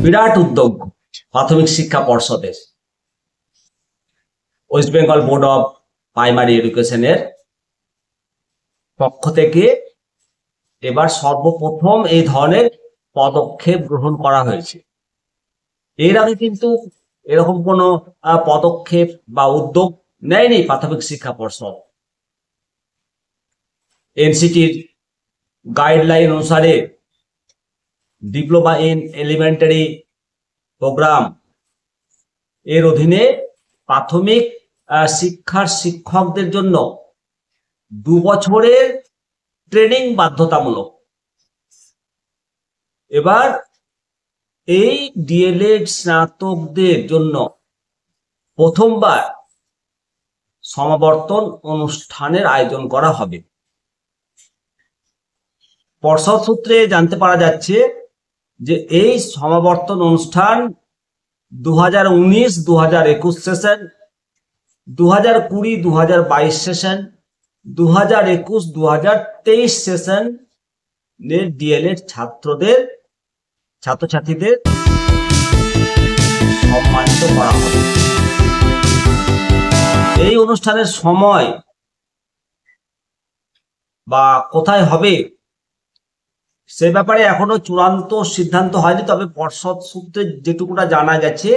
বিরাট উদ্যোগ প্রাথমিক শিক্ষা পর্ষদের, West Bengal board of primary এডুকেশনের পক্ষ থেকে এবার সর্বপ্রথম এই ধরনের পদক্ষেপ গ্রহণ করা হয়েছে। এর আগে কিন্তু এরকম কোনো পদক্ষেপ বা উদ্যোগ নেয়নি প্রাথমিক শিক্ষা পর্ষদ। এনসিটির গাইডলাইন অনুসারে ডিপ্লোমা ইন এলিমেন্টারি প্রোগ্রাম এর অধীনে প্রাথমিক শিক্ষার শিক্ষকদের জন্য 2 বছরের ট্রেনিং বাধ্যতামূলক। এবার এই ডিএলএড স্নাতকদের জন্য প্রথমবার সমাবর্তন অনুষ্ঠানের আয়োজন করা হবে। পর্ষদ সূত্রে জানতে পারা যাচ্ছে যে এই সমাবর্তন অনুষ্ঠান 2019-2021 সেশন, 2020-2022 সেশন, 2021-2023 সেশন ডিএলএড ছাত্রছাত্রীদের সম্মানিত করা হবে। এই অনুষ্ঠানের সময় বা কোথায় হবে সে ব্যাপারে এখনো চূড়ান্ত সিদ্ধান্ত হয়নি, তবে পর্ষদ সূত্রে যেটুকুটা জানা গেছে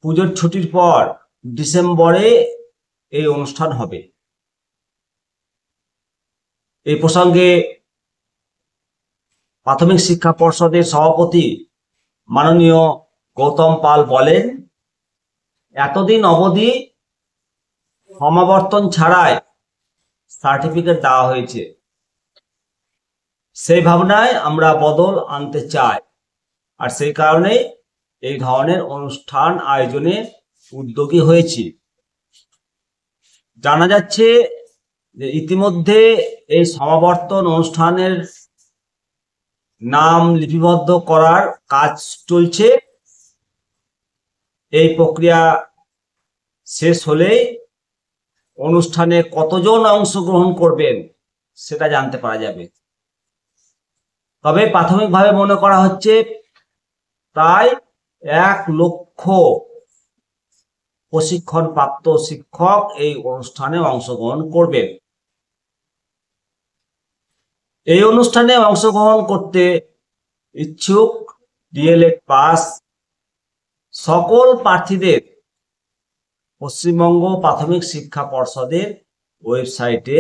পুজোর ছুটির পর ডিসেম্বরে এই অনুষ্ঠান হবে। এই প্রসঙ্গে প্রাথমিক শিক্ষা পর্ষদের সভাপতি মাননীয় গৌতম পাল বলেন, এতদিন অবধি সমাবর্তন ছাড়াই সার্টিফিকেট দেওয়া হয়েছে, সেই ভাবনায় আমরা বদল আনতে চাই, আর সেই কারণে এই ধরনের অনুষ্ঠান আয়োজনে উদ্যোগী হয়েছি। জানা যাচ্ছে যে ইতিমধ্যে এই সমাবর্তন অনুষ্ঠানের নাম লিপিবদ্ধ করার কাজ চলছে। এই প্রক্রিয়া শেষ হলেই অনুষ্ঠানে কতজন অংশগ্রহণ করবেন সেটা জানতে পারা যাবে। তবে প্রাথমিকভাবে মনে করা হচ্ছে প্রায় 1 লক্ষ প্রশিক্ষণপ্রাপ্ত শিক্ষক এই অনুষ্ঠানে অংশগ্রহণ করবেন। এই অনুষ্ঠানে অংশগ্রহণ করতে ইচ্ছুক ডিএলএড পাস সকল প্রার্থীদের পশ্চিমবঙ্গ প্রাথমিক শিক্ষা পর্ষদের ওয়েবসাইটে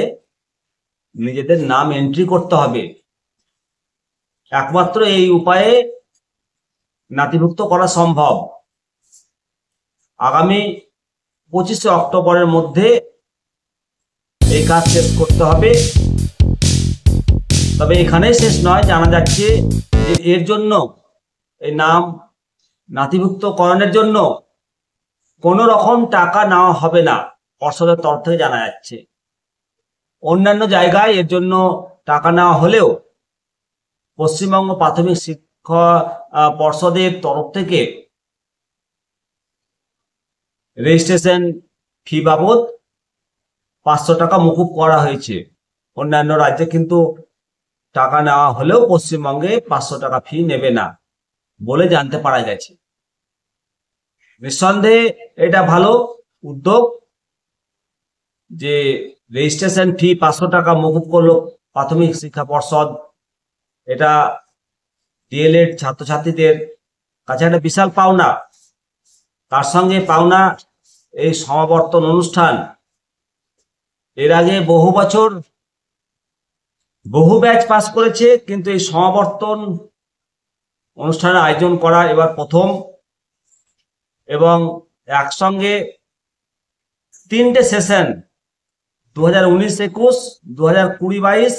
নিজেদের নাম এন্ট্রি করতে হবে। একমাত্র এই উপায়ে নথিভুক্ত করা সম্ভব। আগামী 25শে অক্টোবরের মধ্যে এই কাজ শেষ করতে হবে। তবে এখানেই শেষ নয়, জানা যাচ্ছে যে এর জন্য এই নাম নথিভুক্তকরণের জন্য কোনো রকম টাকা নেওয়া হবে না, পর্ষদের তরফ থেকে জানা যাচ্ছে। অন্যান্য জায়গায় এর জন্য টাকা নেওয়া হলেও পশ্চিমবঙ্গ প্রাথমিক শিক্ষা পর্ষদের তরফ থেকে রেজিস্ট্রেশন ফি বাবদ 500 টাকা মকুব করা হয়েছে। অন্যান্য রাজ্যে কিন্তু টাকা নেওয়া হলেও পশ্চিমবঙ্গে 500 টাকা ফি নেবে না বলে জানতে পারা গেছে। নিঃসন্দেহে এটা ভালো উদ্যোগ যে রেজিস্ট্রেশন ফি 500 টাকা মকুব করলো প্রাথমিক শিক্ষা পর্ষদ। এটা ডিএলএড ছাত্রছাত্রীদের কাছে একটা বিশাল পাওনা। তার সঙ্গে পাওনা এই সমাবর্তন অনুষ্ঠান। এর আগে বহু বছর বহু ব্যাচ পাস করেছে, কিন্তু এই সমাবর্তন অনুষ্ঠানের আয়োজন করা এবার প্রথম, এবং একসঙ্গে 3টে সেশন 2019-21, 2020-22,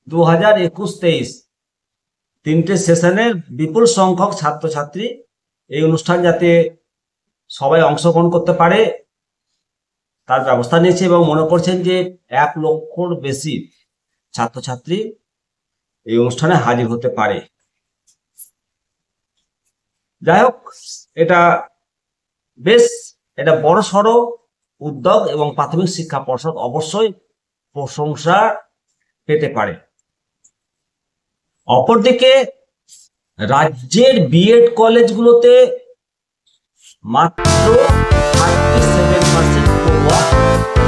2021-23 3টে সেশনের বিপুল সংখ্যক ছাত্রছাত্রী এই অনুষ্ঠান যাতে সবাই অংশগ্রহণ করতে পারে তার ব্যবস্থা নিয়েছে, এবং মনে করছেন যে 1 লক্ষর বেশি ছাত্রছাত্রী এই অনুষ্ঠানে হাজির হতে পারে। যাই হোক, এটা বেশ একটা বড়সড় উদ্যোগ এবং প্রাথমিক শিক্ষা পর্ষদ অবশ্যই প্রশংসা পেতে পারে। অপরদিকে রাজ্যের বিএড কলেজগুলোতে মাত্র 37% পড়ুয়া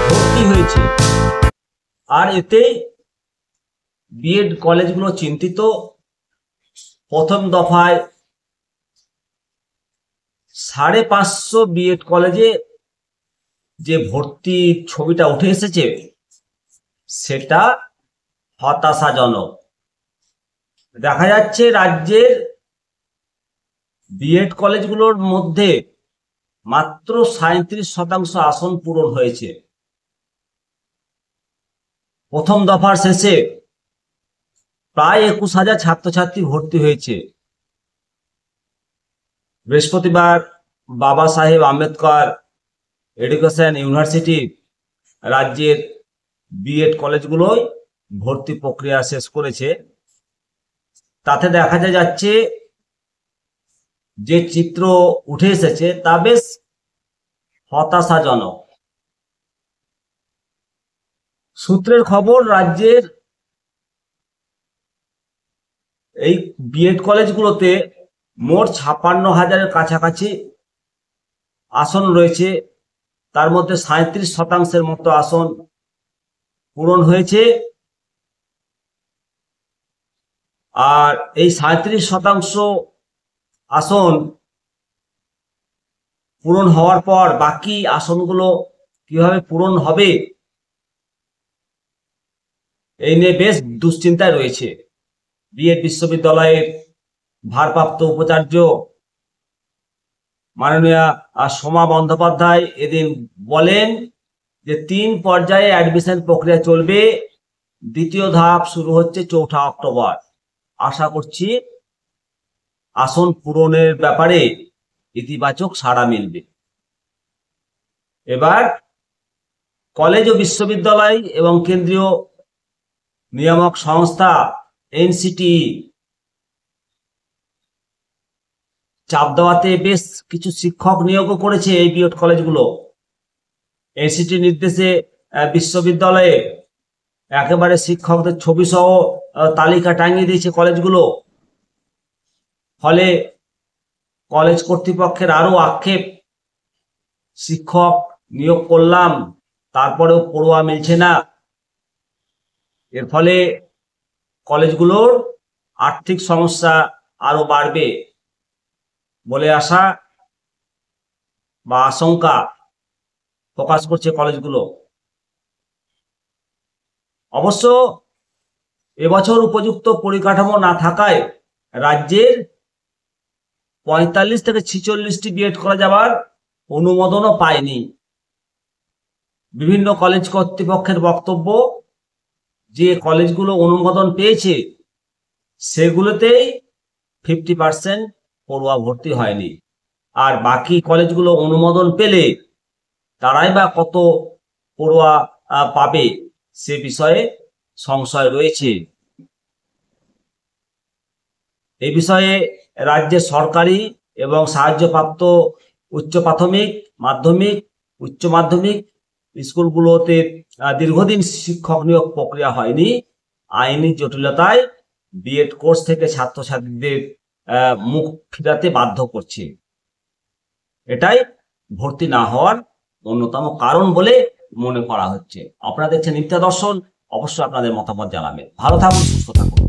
ভর্তি হয়েছে, আর এতে বিএড কলেজগুলো চিন্তিত। প্রথম দফায় 550 বিএড কলেজে যে ভর্তির ছবিটা উঠে এসেছে সেটা হতাশাজনক। দেখা যাচ্ছে রাজ্যের বিএড কলেজগুলোর মধ্যে মাত্র 37% আসন পূরণ হয়েছে। প্রথম দফার শেষে প্রায় 21,000 ছাত্রছাত্রী ভর্তি হয়েছে। বৃহস্পতিবার বাবা সাহেব আম্বেদকর এডুকেশন ইউনিভার্সিটি রাজ্যের বিএড কলেজগুলোয় ভর্তি প্রক্রিয়া শেষ করেছে। তাতে দেখা যাচ্ছে যে চিত্র উঠে এসেছে তা বেশ হতাশাজনক। সূত্রের খবর, রাজ্যের এই বিএড কলেজগুলোতে মোট 56,000-এর কাছাকাছি আসন রয়েছে। তার মধ্যে 37% মতো আসন পূরণ হয়েছে। আর এই 37% আসন পূরণ হওয়ার পর বাকি আসনগুলো কিভাবে পূরণ হবে এই নিয়ে বেশ দুশ্চিন্তায় রয়েছে। বিএড বিশ্ববিদ্যালয়ের ভারপ্রাপ্ত উপাচার্য মাননীয়া সোমা বন্দ্যোপাধ্যায় এদিন বলেন যে 3 পর্যায়ে অ্যাডমিশন প্রক্রিয়া চলবে। দ্বিতীয় ধাপ শুরু হচ্ছে 4 অক্টোবর। আশা করছি আসন পূরণের ব্যাপারে ইতিবাচক সাড়া মিলবে। এবার কলেজ ও বিশ্ববিদ্যালয় এবং কেন্দ্রীয় নিয়ামক সংস্থা এনসিটি চাপ দেওয়াতে বেশ কিছু শিক্ষক নিয়োগও করেছে এই বিএড কলেজগুলো। এনসিটি নির্দেশে বিশ্ববিদ্যালয়ে একেবারে শিক্ষকদের ছবি সহ তালিকা টাঙিয়ে দিয়েছে কলেজগুলো। ফলে কলেজ কর্তৃপক্ষের আরো আক্ষেপ, শিক্ষক নিয়োগ করলাম তারপরেও পড়ুয়া মিলছে না। এর ফলে কলেজগুলোর আর্থিক সমস্যা আরো বাড়বে বলে আশা বা আশঙ্কা প্রকাশ করছে কলেজগুলো। অবশ্য এবছর উপযুক্ত পরিকাঠামো না থাকায় রাজ্যের 45 থেকে 46টি বিএড কলেজ আবার অনুমোদনও পায়নি। বিভিন্ন কলেজ কর্তৃপক্ষের বক্তব্য, যে কলেজগুলো অনুমোদন পেয়েছে সেগুলোতেই 50% পড়ুয়া ভর্তি হয়নি। আর বাকি কলেজগুলো অনুমোদন পেলে তারাই বা কত পড়ুয়া পাবে সে বিষয়ে সংশয় রয়েছে। এই বিষয়ে রাজ্যের সরকারি এবং সাহায্যপ্রাপ্ত উচ্চ প্রাথমিক, মাধ্যমিক, উচ্চ মাধ্যমিক স্কুলগুলোতে দীর্ঘদিন শিক্ষক নিয়োগ প্রক্রিয়া হয়নি। আইনি জটিলতায় বিএড কোর্স থেকে ছাত্রছাত্রীদের মুখ ফিরাতে বাধ্য করছে। এটাই ভর্তি না হওয়ার অন্যতম কারণ বলে মনে করা হচ্ছে। আপনারা দেখছেন নিত্য দর্শন, অবশ্যই আপনাদের মতামত জানাবেন। ভালো থাকুন, সুস্থ থাকুন।